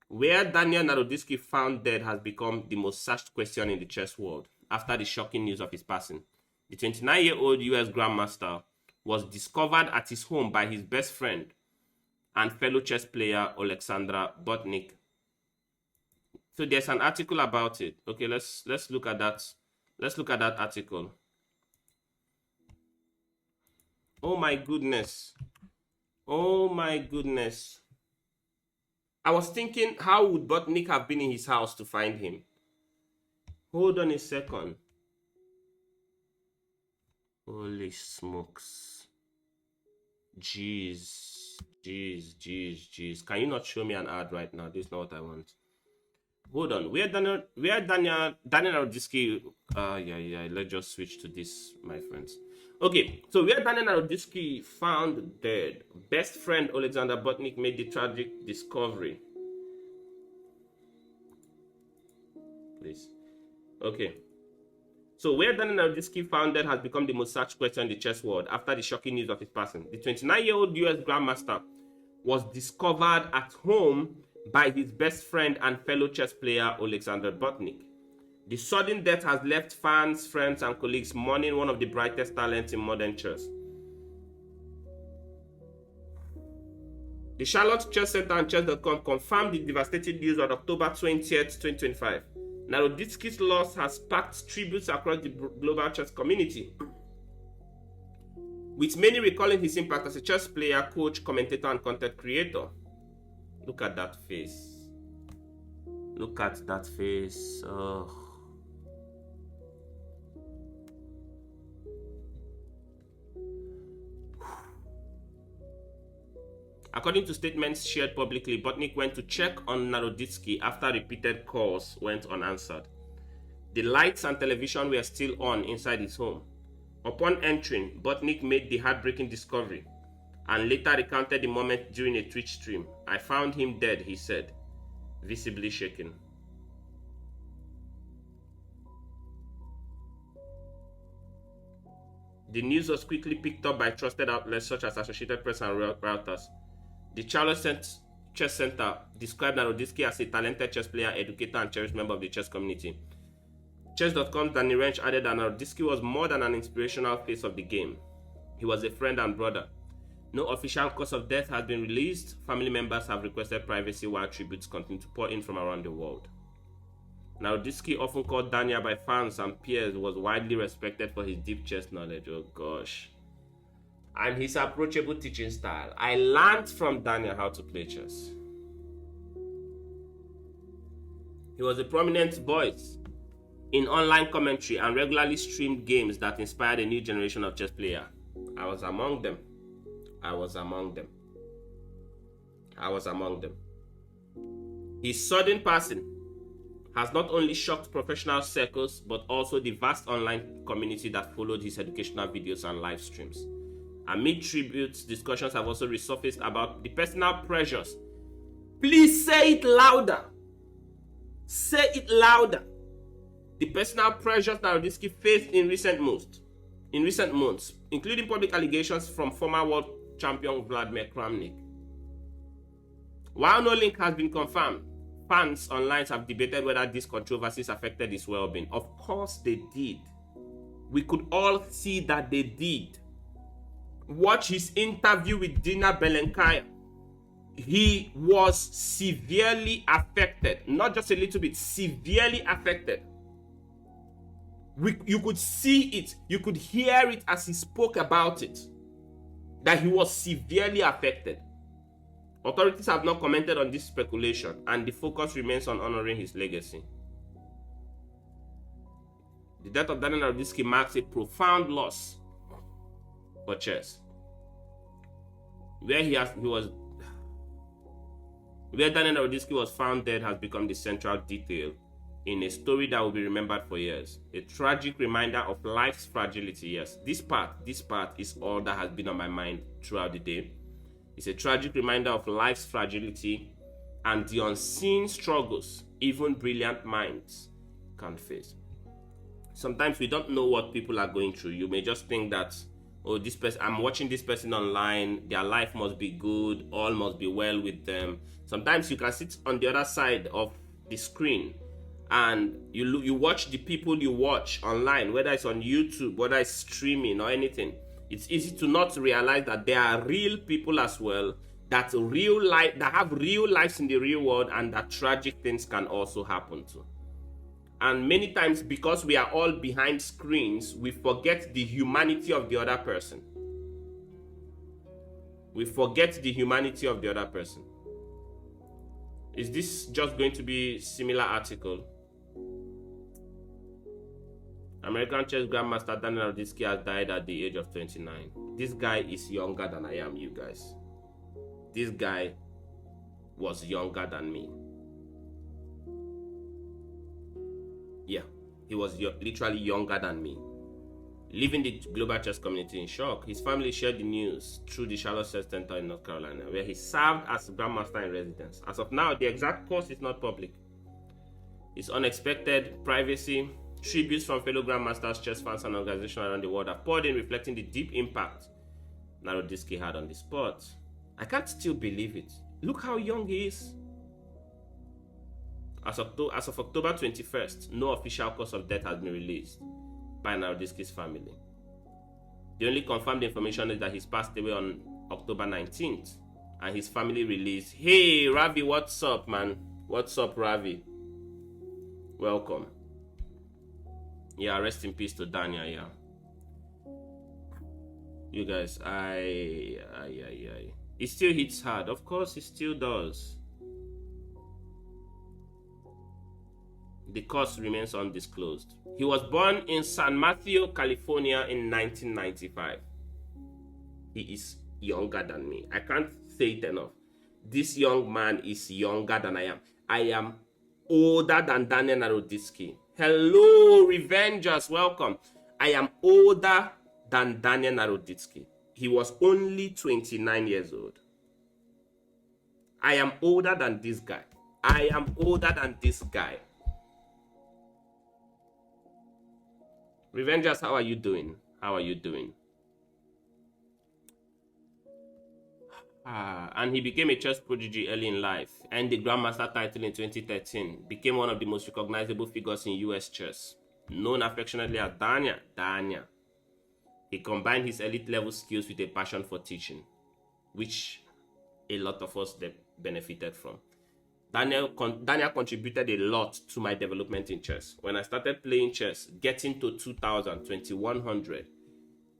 Where Daniel Naroditsky found dead has become the most searched question in the chess world after the shocking news of his passing. The 29-year-old US Grandmaster was discovered at his home by his best friend and fellow chess player Olexandr Bortnyk. So there's an article about it. Okay, let's look at that. Let's look at that article. Oh my goodness. Oh my goodness. I was thinking, how would Bortnyk have been in his house to find him? Hold on a second. Holy smokes. Jeez. Can you not show me an ad right now? This is not what I want. Hold on. Where Daniel Naroditsky... let's just switch to this, my friends. Okay, so where Daniel Naroditsky found dead, best friend Olexandr Bortnyk made the tragic discovery. Please. Okay. So where Daniel Naroditsky found dead has become the most searched question in the chess world after the shocking news of his passing. The 29-year-old US Grandmaster was discovered at home by his best friend and fellow chess player Olexandr Bortnyk. The sudden death has left fans, friends, and colleagues mourning one of the brightest talents in modern chess. The Charlotte Chess Center and Chess.com confirmed the devastating news on October 20th, 2025. Naroditsky's loss has sparked tributes across the global chess community, with many recalling his impact as a chess player, coach, commentator, and content creator. Look at that face. Look at that face. Oh. According to statements shared publicly, Bortnyk went to check on Naroditsky after repeated calls went unanswered. The lights and television were still on inside his home. Upon entering, Bortnyk made the heartbreaking discovery and later recounted the moment during a Twitch stream. "I found him dead," he said, visibly shaken. The news was quickly picked up by trusted outlets such as Associated Press and Reuters. The Charlotte Chess Center described Naroditsky as a talented chess player, educator, and cherished member of the chess community. Chess.com's Danny Wrench added that Naroditsky was more than an inspirational face of the game. He was a friend and brother. No official cause of death has been released. Family members have requested privacy while tributes continue to pour in from around the world. Naroditsky, often called Daniel by fans and peers, was widely respected for his deep chess knowledge. Oh gosh. And his approachable teaching style. I learned from Daniel how to play chess. He was a prominent voice in online commentary and regularly streamed games that inspired a new generation of chess players. I was among them. His sudden passing has not only shocked professional circles, but also the vast online community that followed his educational videos and live streams. Amid tributes, discussions have also resurfaced about the personal pressures. Please say it louder. Say it louder. The personal pressures Naroditsky faced in recent months, including public allegations from former world champion Vladimir Kramnik. While no link has been confirmed, fans online have debated whether these controversies affected his well-being. Of course they did. We could all see that they did. Watch his interview with Dina Belenkaya. He was severely affected. Not just a little bit, severely affected. You could see it. You could hear it as he spoke about it. That he was severely affected. Authorities have not commented on this speculation, and the focus remains on honoring his legacy. The death of Daniel Naroditsky marks a profound loss for chess. Where Daniel Naroditsky was found dead has become the central detail in a story that will be remembered for years. A tragic reminder of life's fragility. Yes, this part is all that has been on my mind throughout the day. It's a tragic reminder of life's fragility and the unseen struggles even brilliant minds can face. Sometimes we don't know what people are going through. You may just think that, oh, this person, I'm watching this person online, their life must be good, all must be well with them. Sometimes you can sit on the other side of the screen and you watch the people you watch online, whether it's on YouTube, whether it's streaming or anything. It's easy to not realize that there are real people as well, that have real lives in the real world, and that tragic things can also happen to. And many times, because we are all behind screens, we forget the humanity of the other person. We forget the humanity of the other person. Is this just going to be a similar article? American chess grandmaster Daniel Naroditsky has died at the age of 29. This guy is younger than I am, you guys. This guy was younger than me. Yeah, he was literally younger than me. Leaving the global chess community in shock, his family shared the news through the Charlotte Chess Center in North Carolina, where he served as grandmaster in residence. As of now, the exact course is not public. His unexpected privacy, tributes from fellow grandmasters, chess fans, and organizations around the world have poured in, reflecting the deep impact Naroditsky had on the sport. I can't still believe it. Look how young he is. As of October 21st, no official cause of death has been released by Naroditsky's family. The only confirmed information is that he's passed away on October 19th, and his family released, "Hey, Ravi, what's up, man? What's up, Ravi? Welcome." Yeah, rest in peace to Daniel, yeah. You guys, it still hits hard. Of course, it still does. The cause remains undisclosed. He was born in San Mateo, California in 1995. He is younger than me. I can't say it enough. This young man is younger than I am. I am older than Daniel Naroditsky. Hello, Revengers, welcome. I am older than Daniel Naroditsky. He was only 29 years old. I am older than this guy. I am older than this guy. Revengers, how are you doing? How are you doing? And he became a chess prodigy early in life, earned the Grandmaster title in 2013, became one of the most recognizable figures in US chess, known affectionately as Daniel. He combined his elite level skills with a passion for teaching, which a lot of us benefited from. Daniel contributed a lot to my development in chess. When I started playing chess, getting to 2000, 2100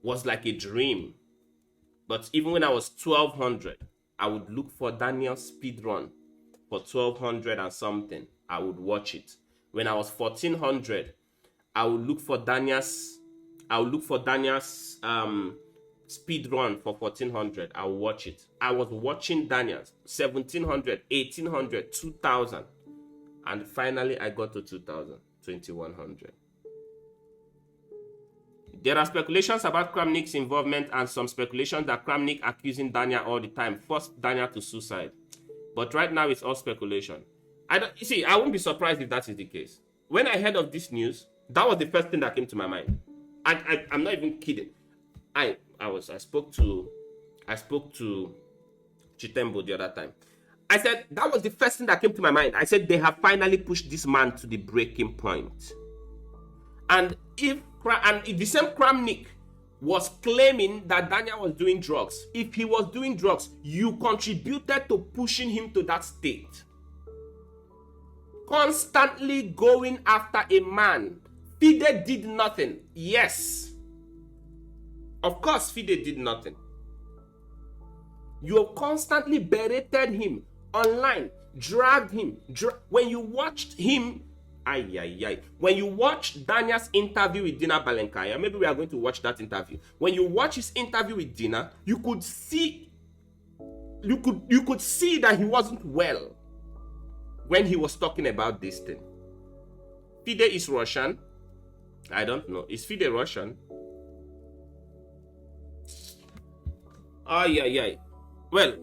was like a dream. But even when I was 1200, I would look for Daniel's speed run for 1200 and something. I would watch it. When I was 1400, I would look for Daniel's speed run for 1400. I would watch it. I was watching Daniel's 1700, 1800, 2000, and finally I got to 2000, 2100. There are speculations about Kramnik's involvement, and some speculations that Kramnik accusing Daniel all the time forced Daniel to suicide. But right now it's all speculation. I won't be surprised if that is the case. When I heard of this news, that was the first thing that came to my mind. I'm not even kidding. I spoke to Chitembo the other time. I said that was the first thing that came to my mind. I said they have finally pushed this man to the breaking point. And if the same Kramnik was claiming that Daniel was doing drugs, if he was doing drugs, you contributed to pushing him to that state. Constantly going after a man. FIDE did nothing. Yes. Of course, FIDE did nothing. You constantly berated him online, dragged him. When you watched him, when you watch Daniel's interview with Dina Balenkaya, maybe we are going to watch that interview. When you watch his interview with Dina, you could see that he wasn't well when he was talking about this thing. FIDE is Russian. I don't know. Is FIDE Russian? Well,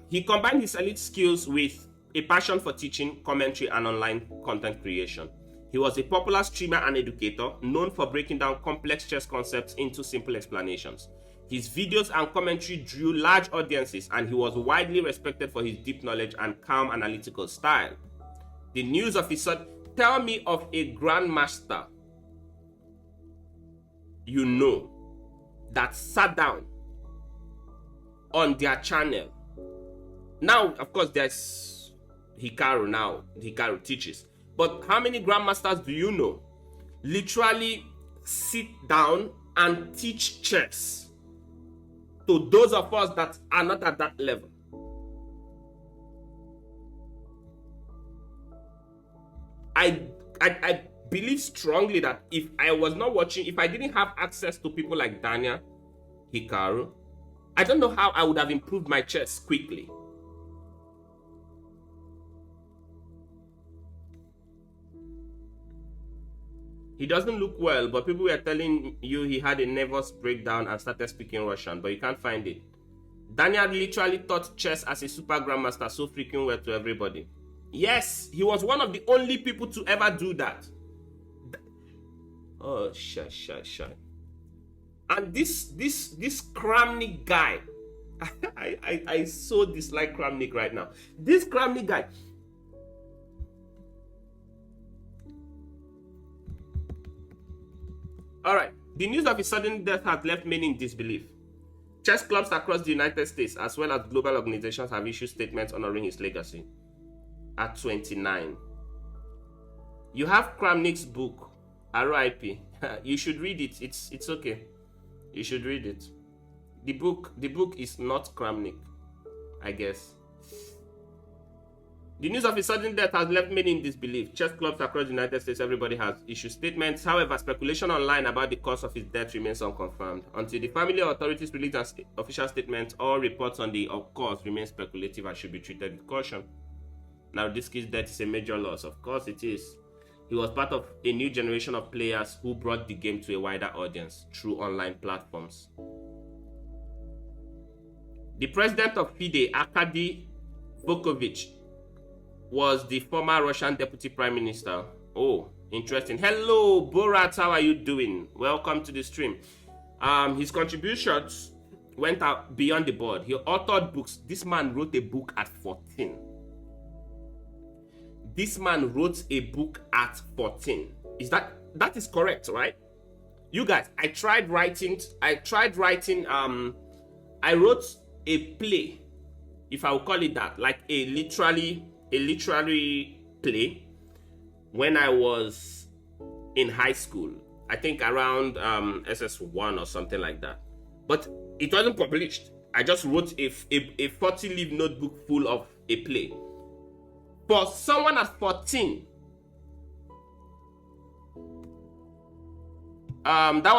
he combined his elite skills with a passion for teaching, commentary, and online content creation. He was a popular streamer and educator, known for breaking down complex chess concepts into simple explanations. His videos and commentary drew large audiences, and he was widely respected for his deep knowledge and calm analytical style. The news of his son, tell me of a grandmaster you know that sat down on their channel. Now, of course, there's Hikaru now. Hikaru teaches. But how many grandmasters do you know literally sit down and teach chess to those of us that are not at that level? I believe strongly that if I was not watching, if I didn't have access to people like Daniel, Hikaru, I don't know how I would have improved my chess quickly. He doesn't look well, but people were telling you he had a nervous breakdown and started speaking Russian, but you can't find it. Daniel literally taught chess as a super grandmaster so freaking well to everybody. Yes, he was one of the only people to ever do that. Oh, shy. And this Kramnik guy, I so dislike Kramnik right now. This Kramnik guy. Alright, the news of his sudden death has left many in disbelief. Chess clubs across the United States as well as global organizations have issued statements honoring his legacy. At 29. You have Kramnik's book, R.I.P. You should read it. It's okay. You should read it. The book is not Kramnik, I guess. The news of his sudden death has left many in disbelief. Chess clubs across the United States, everybody has issued statements. However, speculation online about the cause of his death remains unconfirmed. Until the family or authorities release an official statement, all reports on the cause remain speculative and should be treated with caution. Naroditsky's death is a major loss. Of course it is. He was part of a new generation of players who brought the game to a wider audience through online platforms. The president of FIDE, Arkady Vukovich, was the former Russian deputy prime minister. Oh, interesting. Hello, Borat, how are you doing? Welcome to the stream. His contributions went out beyond the board. He authored books. This man wrote a book at 14. This man wrote a book at 14. That is correct, right? You guys, I wrote a play, if I would call it that, like a literary play when I was in high school. I think around SS1 or something like that. But it wasn't published. I just wrote a 40-leaf notebook full of a play. For someone at 14, that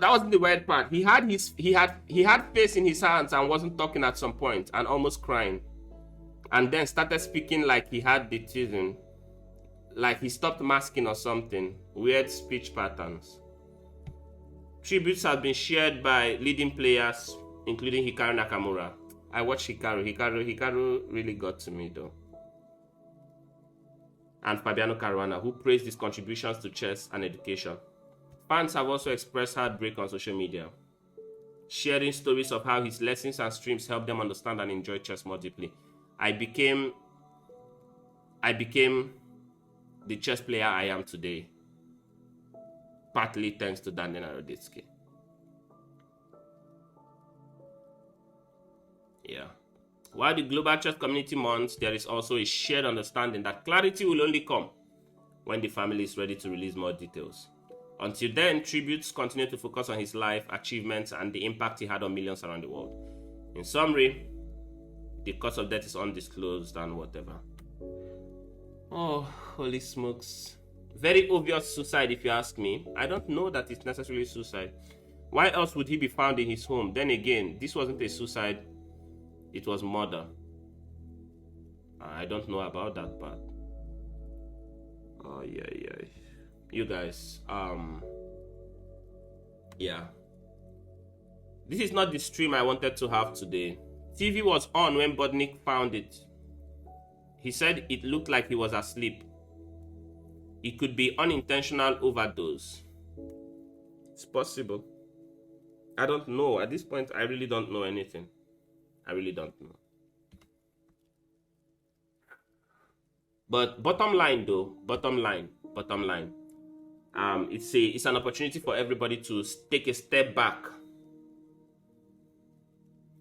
wasn't the weird part. He had face in his hands and wasn't talking at some point and almost crying, and then started speaking like he had the teasing, like he stopped masking or something. Weird speech patterns. Tributes have been shared by leading players, including Hikaru Nakamura. I watched Hikaru. Hikaru really got to me though. And Fabiano Caruana, who praised his contributions to chess and education. Fans have also expressed heartbreak on social media, sharing stories of how his lessons and streams helped them understand and enjoy chess more deeply. I became the chess player I am today, partly thanks to Daniel Naroditsky. Yeah. While the global chess community mourns, there is also a shared understanding that clarity will only come when the family is ready to release more details. Until then, tributes continue to focus on his life, achievements, and the impact he had on millions around the world. In summary, the cause of death is undisclosed and whatever. Oh, holy smokes. Very obvious suicide if you ask me. I don't know that it's necessarily suicide. Why else would he be found in his home? Then again, this wasn't a suicide. It was murder. I don't know about that part. Oh, yeah. You guys, yeah. This is not the stream I wanted to have today. TV was on when Bortnyk found it. He said it looked like he was asleep. It could be unintentional overdose. It's possible. I don't know. At this point, I really don't know anything. I really don't know. But bottom line, though, bottom line, it's an opportunity for everybody to take a step back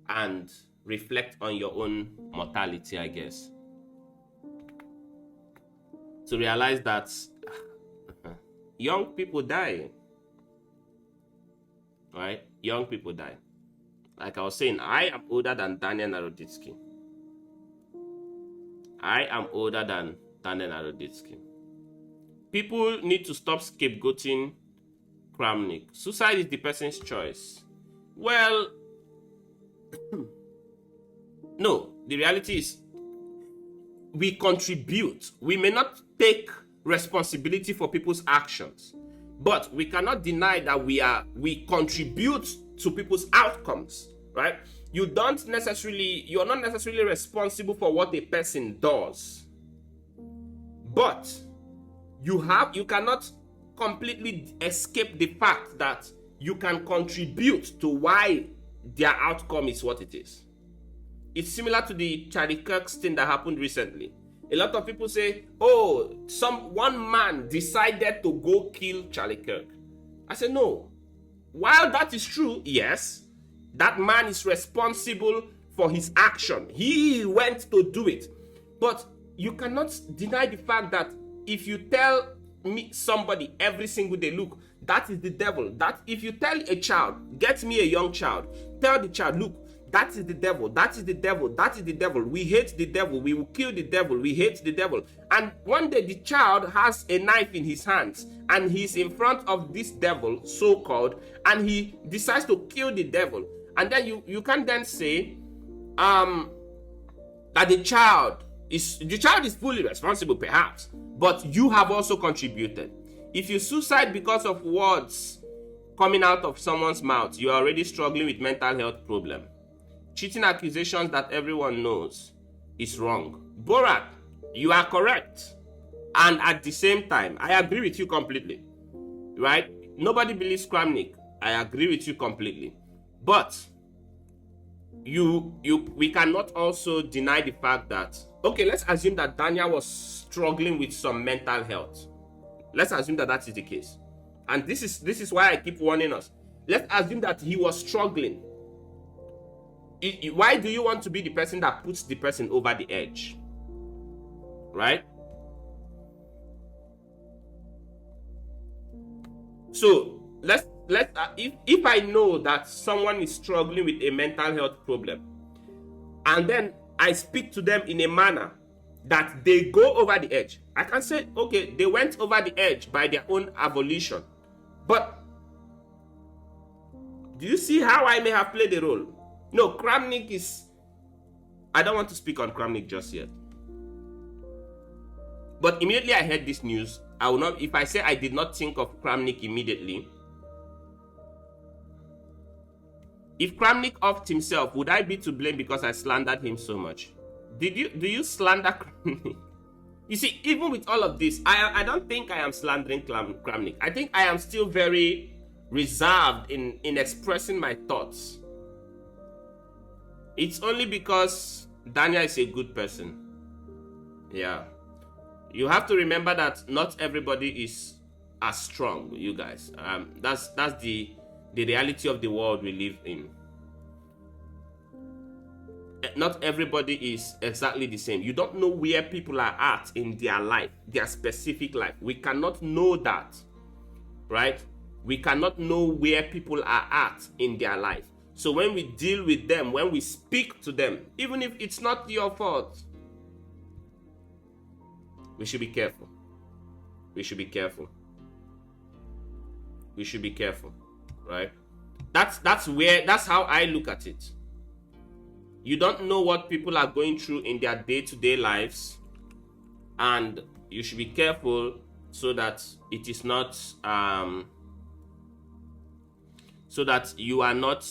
and reflect on your own mortality, I guess. To realize that young people die. Right? Young people die. Like I was saying, I am older than Daniel Naroditsky. I am older than Daniel Naroditsky. People need to stop scapegoating Kramnik. Suicide is the person's choice. Well, no, the reality is we contribute. We may not take responsibility for people's actions, but we cannot deny that we contribute to people's outcomes, right? You're not necessarily responsible for what a person does, but you cannot completely escape the fact that you can contribute to why their outcome is what it is. It's similar to the Charlie Kirk's thing that happened recently. A lot of people say, oh, one man decided to go kill Charlie Kirk. I say, no. While that is true, yes, that man is responsible for his action. He went to do it. But you cannot deny the fact that if you tell somebody every single day, look, that is the devil. That if you tell a child, get me a young child, tell the child, look, that is the devil, that is the devil, that is the devil. We hate the devil, we will kill the devil, we hate the devil. And one day the child has a knife in his hands and he's in front of this devil, so-called, and he decides to kill the devil. And then you can then say that the child is fully responsible, perhaps, but you have also contributed. If you suicide because of words coming out of someone's mouth, you are already struggling with mental health problem. Cheating accusations that everyone knows is wrong. Borat, you are correct. And at the same time, I agree with you completely. Right? Nobody believes Kramnik. I agree with you completely. But we cannot also deny the fact that, okay, let's assume that Daniel was struggling with some mental health. Let's assume that is the case. And this is why I keep warning us. Let's assume that he was struggling. Why do you want to be the person that puts the person over the edge? Right? So if I know that someone is struggling with a mental health problem, and then I speak to them in a manner that they go over the edge, I can say, okay, they went over the edge by their own volition. But do you see how I may have played a role? No, Kramnik is... I don't want to speak on Kramnik just yet. But immediately I heard this news, I will not... If I say I did not think of Kramnik immediately, if Kramnik offed himself, would I be to blame because I slandered him so much? Do you slander Kramnik? You see, even with all of this, I don't think I am slandering Kramnik. I think I am still very reserved in expressing my thoughts. It's only because Daniel is a good person. Yeah. You have to remember that not everybody is as strong, you guys. That's the reality of the world we live in. Not everybody is exactly the same. You don't know where people are at in their life, their specific life. We cannot know that, right? We cannot know where people are at in their life. So when we deal with them, when we speak to them, even if it's not your fault, we should be careful. We should be careful. We should be careful, right? That's how I look at it. You don't know what people are going through in their day-to-day lives, and you should be careful so that it is not so that you are not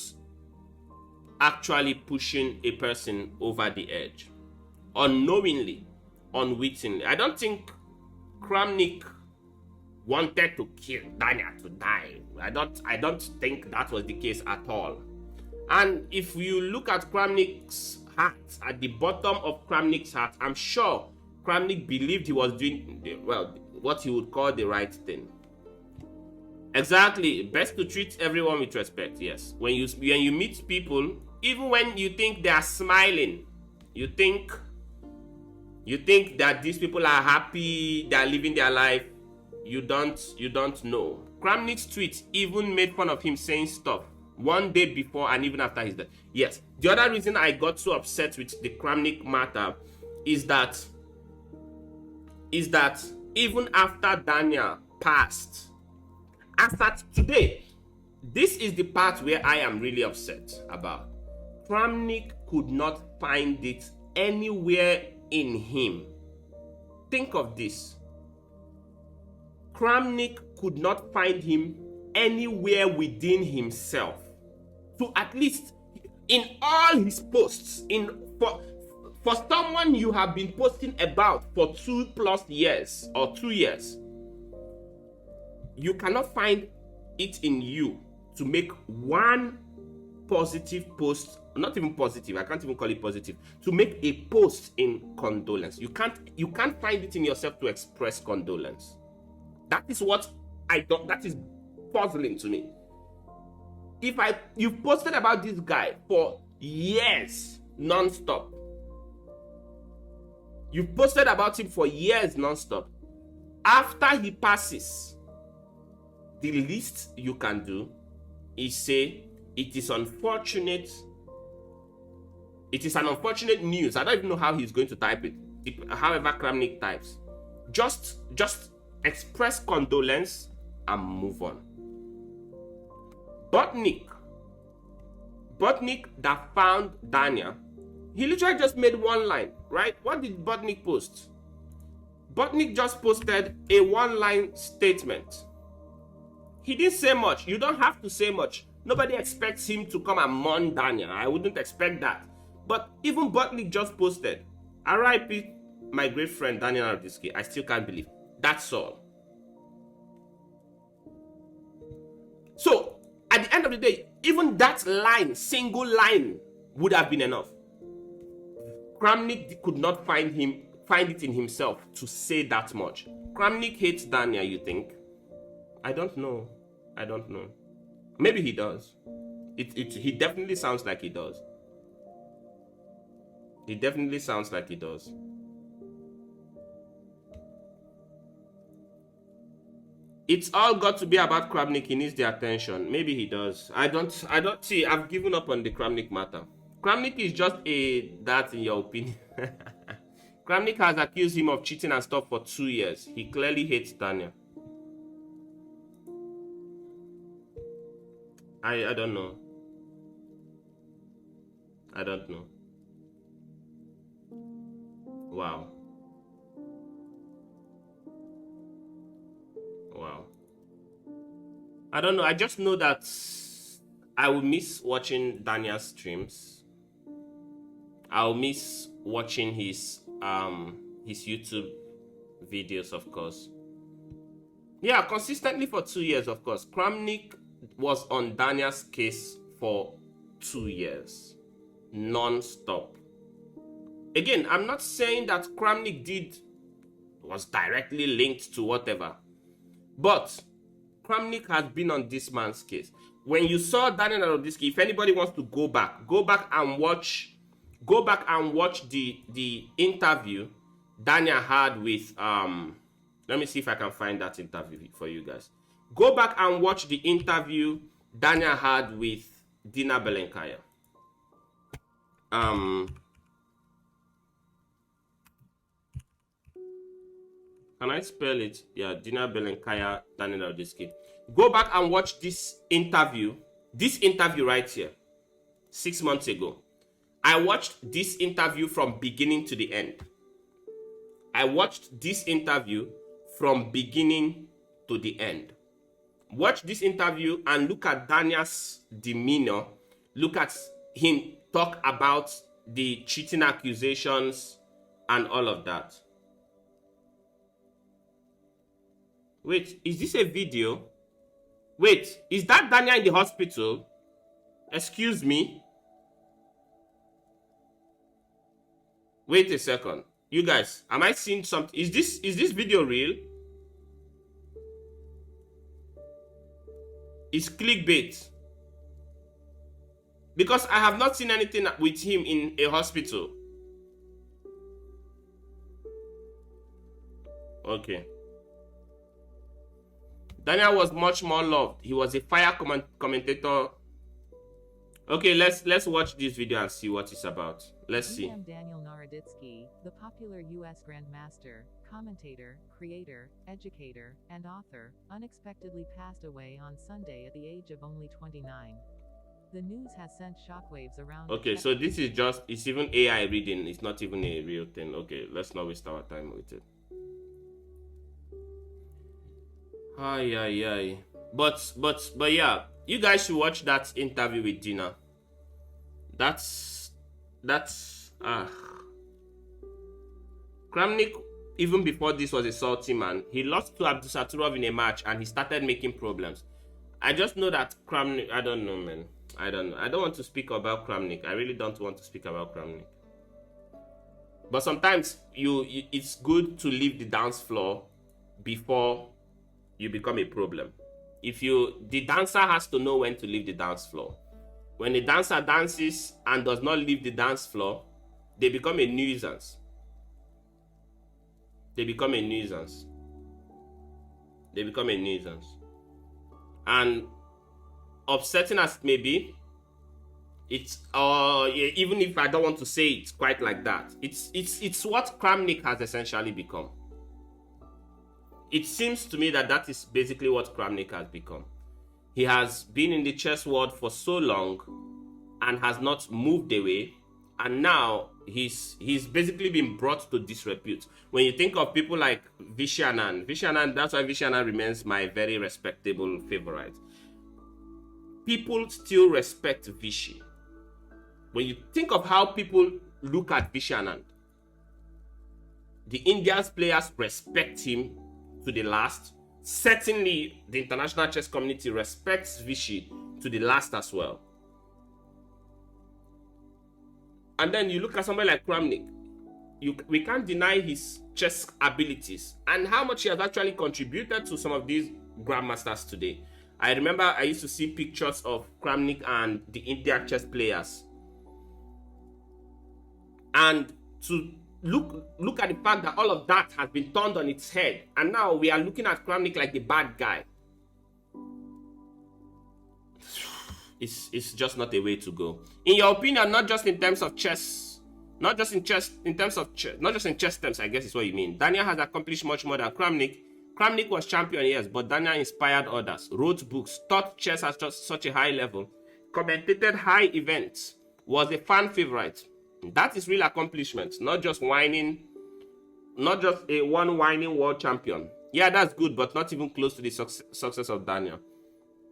actually pushing a person over the edge unknowingly, unwittingly. I don't think Kramnik wanted to kill Daniel to die. I don't think that was the case at all. And if you look at Kramnik's heart, at the bottom of Kramnik's heart, I'm sure Kramnik believed he was doing, well, what he would call the right thing. Exactly. Best to treat everyone with respect. Yes. When you meet people, even when you think they are smiling, you think that these people are happy, they are living their life. You don't know. Kramnik's tweet even made fun of him saying stuff one day before and even after his death. Yes. The other reason I got so upset with the Kramnik matter is that even after Daniel passed, as at today, this is the part where I am really upset about. Kramnik could not find it anywhere in him. Think of this. Kramnik could not find him anywhere within himself to, at least in all his posts, for someone you have been posting about for 2+ years or 2 years, you cannot find it in you to make one positive post, not even positive, I can't even call it positive, to make a post in condolence. You can't find it in yourself to express condolence. That is what that is puzzling to me. You've posted about this guy for years non-stop. You've posted about him for years non-stop. After he passes, the least you can do is say it is unfortunate. It is an unfortunate news. I don't even know how he's going to type it. However Kramnik types. Just express condolence and move on. Bortnyk that found Daniel, he literally just made one line, right? What did Bortnyk post? Bortnyk just posted a one-line statement. He didn't say much. You don't have to say much. Nobody expects him to come and mourn Daniel. I wouldn't expect that. But even Bortnyk just posted, "R.I.P. my great friend Daniel Naroditsky. I still can't believe." That's all. So, at the end of the day, even that line, single line, would have been enough. Kramnik could not find it in himself to say that much. Kramnik hates Daniel, you think? I don't know. Maybe he does. He definitely sounds like he does. It's all got to be about Kramnik. He needs the attention. Maybe he does. I don't see. I've given up on the Kramnik matter. Kramnik is just that in your opinion. Kramnik has accused him of cheating and stuff for 2 years. He clearly hates Daniel. I don't know. Wow. I don't know. I just know that I will miss watching Daniel's streams. I'll miss watching his YouTube videos, of course. Yeah, consistently for 2 years, of course. Kramnik was on Daniel's case for 2 years, non-stop. Again, I'm not saying that Kramnik was directly linked to whatever, but Kramnik has been on this man's case. When you saw Daniel Naroditsky, if anybody wants to go back and watch the interview Daniel had with let me see if I can find that interview for you guys. Go back and watch the interview Daniel had with Dina Belenkaya. Can I spell it? Yeah, Dina Belenkaya, Daniel Naroditsky. Go back and watch this interview right here, 6 months ago. I watched this interview from beginning to the end. Watch this interview and look at Daniel's demeanor. Look at him talk about the cheating accusations and all of that. Wait, is this a video? Wait, is that Daniel in the hospital? Excuse me. Wait a second. You guys, am I seeing something? Is this video real? It's clickbait. Because I have not seen anything with him in a hospital. Okay. Daniel was much more loved. He was a fire commentator. Okay, let's watch this video and see what it's about. Let's see. Daniel Naroditsky, the popular U.S. Grandmaster, commentator, creator, educator, and author, unexpectedly passed away on Sunday at the age of only 29. The news has sent shockwaves around. Okay, so this is just, it's even AI reading. It's not even a real thing. Okay, let's not waste our time with it. Ay. But yeah, you guys should watch that interview with Dina. That's Kramnik, even before this, was a salty man. He lost to Abdusatturov in a match and he started making problems. I just know that Kramnik, I don't know, man. I don't know. I don't want to speak about Kramnik. I really don't want to speak about Kramnik. But sometimes it's good to leave the dance floor before you become a problem. The dancer has to know when to leave the dance floor. When a dancer dances and does not leave the dance floor, they become a nuisance. They become a nuisance. And upsetting as it may be, it's even if I don't want to say it quite like that, it's what Kramnik has essentially become. It seems to me that is basically what Kramnik has become. He has been in the chess world for so long and has not moved away, and now he's basically been brought to disrepute. When you think of people like Vishy Anand, that's why Vishy Anand remains my very respectable favorite. People still respect Vishy. When you think of how people look at Vishy Anand, the India's players respect him to the last. Certainly, the international chess community respects Vishy to the last as well. And then you look at somebody like Kramnik. We can't deny his chess abilities and how much he has actually contributed to some of these grandmasters today. I remember I used to see pictures of Kramnik and the Indian chess players. And to look at the fact that all of that has been turned on its head, and now we are looking at Kramnik like the bad guy. It's just not a way to go. In your opinion, not just in terms of chess, not just in chess terms, I guess is what you mean. Daniel has accomplished much more than Kramnik. Kramnik was champion, yes, but Daniel inspired others, wrote books, taught chess at just such a high level, commentated high events, was a fan favorite. That is real accomplishment, not just whining, not just a one whining world champion. Yeah, that's good, but not even close to the success of Daniel.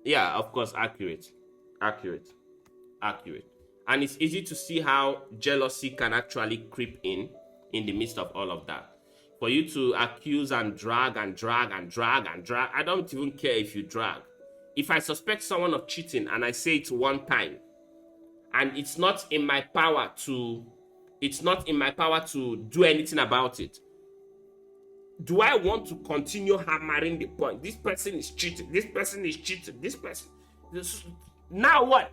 Yeah, of course, accurate. And it's easy to see how jealousy can actually creep in the midst of all of that. For you to accuse and drag, I don't even care if you drag. If I suspect someone of cheating and I say it one time, and it's not in my power to do anything about it, do I want to continue hammering the point? This person is cheating. Now what?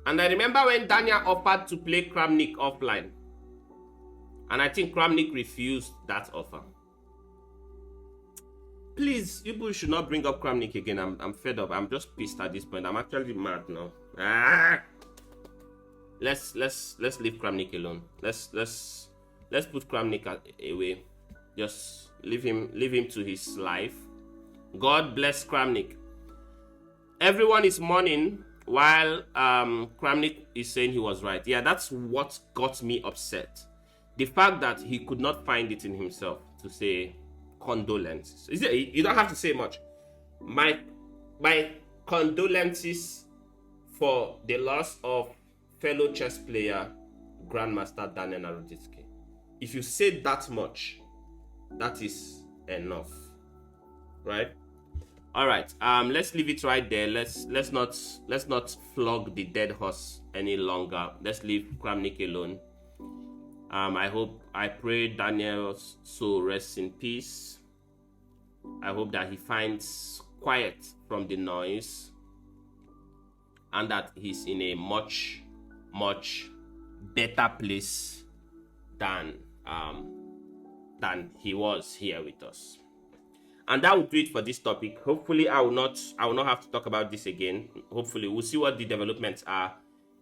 And I remember when Daniel offered to play Kramnik offline, and I think Kramnik refused that offer. Please, people should not bring up Kramnik again. I'm fed up. I'm just pissed at this point. I'm actually mad now. Let's leave Kramnik alone. Let's put Kramnik away. Just leave him to his life. God bless Kramnik. Everyone is mourning while Kramnik is saying he was right. Yeah, that's what got me upset. The fact that he could not find it in himself to say condolences. You don't have to say much. My condolences for the loss of fellow chess player Grandmaster Daniel Naroditsky. If you say that much, That is enough, right? All right. Let's leave it right there. Let's not flog the dead horse any longer. Let's leave Kramnik alone. I pray Daniel's soul rests in peace. I hope that he finds quiet from the noise, and that he's in a much better place than he was here with us. And that will do it for this topic. Hopefully I will not have to talk about this again. Hopefully we'll see what the developments are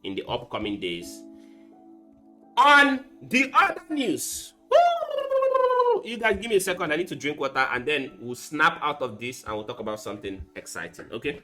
in the upcoming days. On the other news, you guys give me a second, I need to drink water, and then we'll snap out of this and we'll talk about something exciting. Okay.